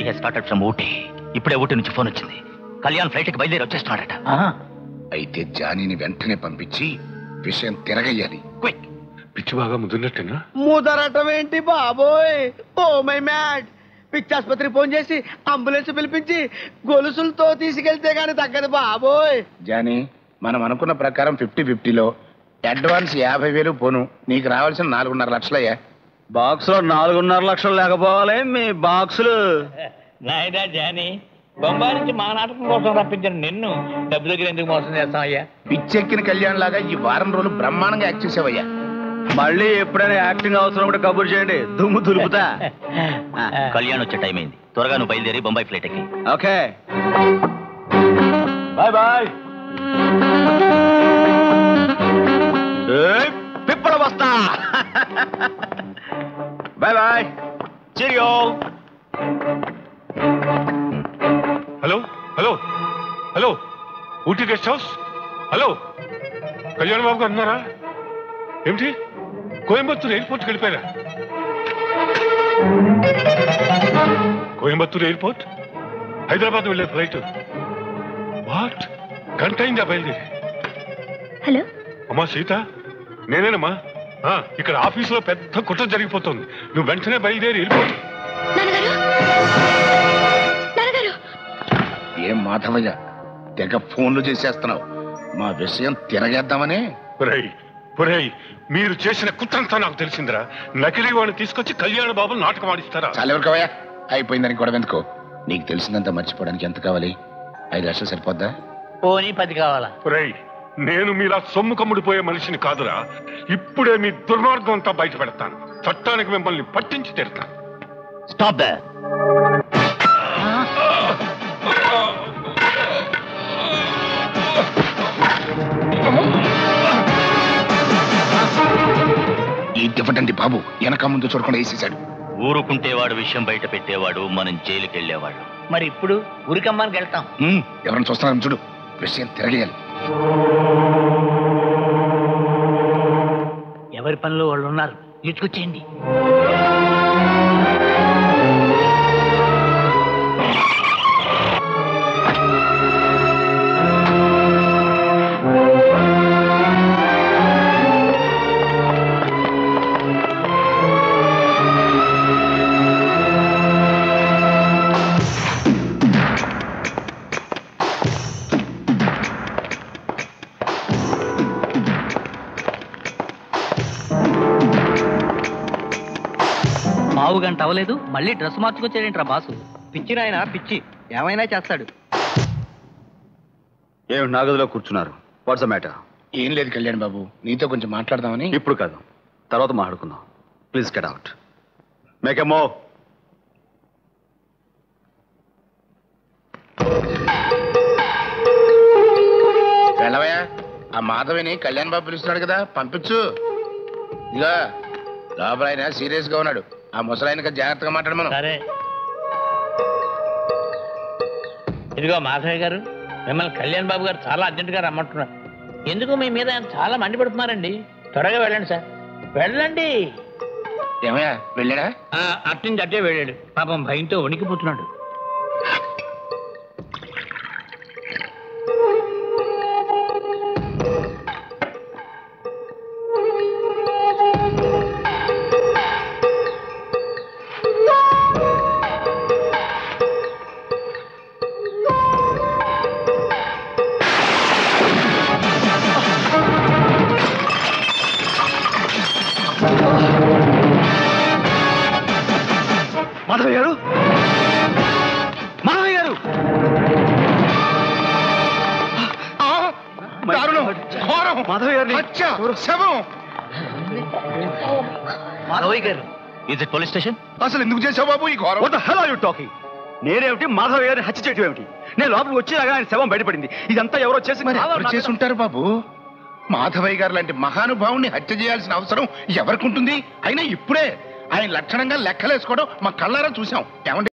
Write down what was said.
has started from Ooty. ఇప్పుడే ఊటీ నుంచి phone వచ్చింది. కళ్యాణ్ ఫ్లైట్ కి బయలుదేరి వచ్చేస్తున్నాడట. అయితే జానీని వెంటనే పంపించి విషయం తిరగయ్యాలి. పిచ్చి బాగా ముదిరినట్టేనా? ముదరటం ఏంటి బాబోయ్? Oh my mad! పిచ్చి ఆసుపత్రికి ఫోన్ చేసి అంబులెన్స్ పిలిపించి గొలుసులతో తీసుకెళ్తే గాని తగ్గదు బాబోయ్. జానీ, మనం అనుకున్న ప్రకారం 50-50లో అడ్వాన్స్ 50,000 పోను. నీకు రావాల్సిన 4.5 లక్షలయ్యా. బాక్స్ లో 4.5 లక్షలు లేకపోవాలి మీ బాక్సులు. నాయనా జానీ, బొంబాయి నుంచి మా నాటకం కోసం రప్పించిన నిన్ను డబ్బు దగ్గర ఎందుకు మోసం చేస్తామయ్యా? పిచ్చెక్కిన కళ్యాణ్ లాగా ఈ వారం రోజులు బ్రహ్మాండంగా యాక్ట్ చేసావయ్యా. మళ్ళీ ఎప్పుడైనా యాక్టింగ్ అవసరం కూడా కబుర్ చేయండి, దుమ్ము దులుపుతా. కళ్యాణ్ వచ్చే టైం అయింది. త్వరగా నువ్వు బయలుదేరి బొంబాయి ఫ్లైట్ ఎక్కి. Okay, bye bye. పిప్పల వస్తా. Bye bye. Cheerio. Hello hello hello, Ooty guest house. Hello, Kalyan బాబు గారు అన్నారా? ఏమిటి, కోయంబత్తూరు ఎయిర్పోర్ట్కి వెళ్ళిపోయారా? కోయంబత్తూరు ఎయిర్పోర్ట్, హైదరాబాద్ వెళ్ళే ఫ్లైట్. వాట్, గంట అయిందా బయలుదేరి? హలో అమ్మా సీత, నేనేనమ్మా. ఇక్కడ ఆఫీసులో పెద్ద కుట్ర జరిగిపోతుంది. నువ్వు వెంటనే బయలుదేరి వెళ్ళిపో. ఏం మాధవయ్య, తెగ ఫోన్లు చేసేస్తున్నావు. మా విషయం తిరగేద్దామనే. మీరు చేసిన కుట్రంతా నాకు తెలిసిందిరా. నకిలీ వాడిని తీసుకొచ్చి కళ్యాణ బాబు నాటకం ఆడిస్తారా? చాలా ఎవరికవయ్యా, అయిపోయిందని గొడవ ఎందుకో. నీకు తెలిసిందంతా మర్చిపోవడానికి ఎంత కావాలి? 5 లక్షలు సరిపోద్దా? పోనీ 10 కావాలా? నేను మీలా సొమ్ము కమ్ముడిపోయే మనిషిని కాదురా. ఇప్పుడే మీ దుర్మార్గం అంతా బయట పెడతాను. చట్టానికి మిమ్మల్ని పట్టించి తీరుతాను. Stop that. ఈ దివ్వటండి బాబు వెనక ముందు చూడకుండా వేసేశాడు. ఊరుకుంటే వాడు విషయం బయట పెట్టేవాడు, మనం జైలుకి వెళ్ళేవాడు. మరి ఇప్పుడు ఊరికమ్మానికి వెళ్తాం. ఎవరైనా చూస్తున్నారని చూడు, విషయం తిరగేయాలి. ఎవరి పనిలో వాళ్ళు ఉన్నారు, తీసుకొచ్చేయండి. పావు గంట అవ్వలేదు, మళ్ళీ డ్రెస్ మార్చుకొచ్చాడేంట్రా బాసు? పిచ్చి నాయన పిచ్చి, ఏమైనా చేస్తాడు. ఏమి నా గదిలో కూర్చున్నారు? What's the matter? ఏం లేదు కళ్యాణ్ బాబు, నీతో కొంచెం మాట్లాడదామని. ఇప్పుడు కాదు, తర్వాత మాట్లాడుకుందాం. Please get out. Make a move. వెళ్ళవయ్యా, ఆ మాధవిని కళ్యాణ్ బాబు పిలుస్తున్నాడు కదా, పంపించు. ఇదిగా లోపల ఆయన సీరియస్ గా ఉన్నాడు. ఆ ముసలాయనకి జాగ్రత్తగా మాట్లాడమను. సరే. ఇదిగో మాధవయ్య గారు, మిమ్మల్ని కళ్యాణ్ బాబు గారు చాలా అర్జెంటుగా రమ్మంటున్నారు. ఎందుకు మీ మీద ఆయన చాలా మండిపడుతున్నారండి. త్వరగా వెళ్ళండి సార్, వెళ్ళండి. ఏమయ్యా, వెళ్ళాడా? అట్నుంచి అట్టే వెళ్ళాడు. పాపం భయంతో వణికిపోతున్నాడు. మాధవయ్య గారు, మాధవయ్య గారు! మాధవయ్య గారు, మాధవయ్య గారు, ఇస్ ఇట్ పోలీస్ స్టేషన్? అసలు ఎందుకు చేసావు బాబు ఈ ఘోరం? What the hell are you talking? నేనేమిటి మాధవయ్య గారిని హత్య చేయటం ఏమిటి? నేను లోపలికి వచ్చేలాగా ఆయన శవం బయటపడింది. ఇదంతా ఎవరో చేసి ఉంటారు బాబు. మాధవయ్య గారు లాంటి మహానుభావుని హత్య చేయాల్సిన అవసరం ఎవరికి ఉంటుంది? అయినా ఇప్పుడే ఆయన లక్షణంగా లెక్కలేసుకోవడం మా కళ్ళారా చూసాం. ఏమండి?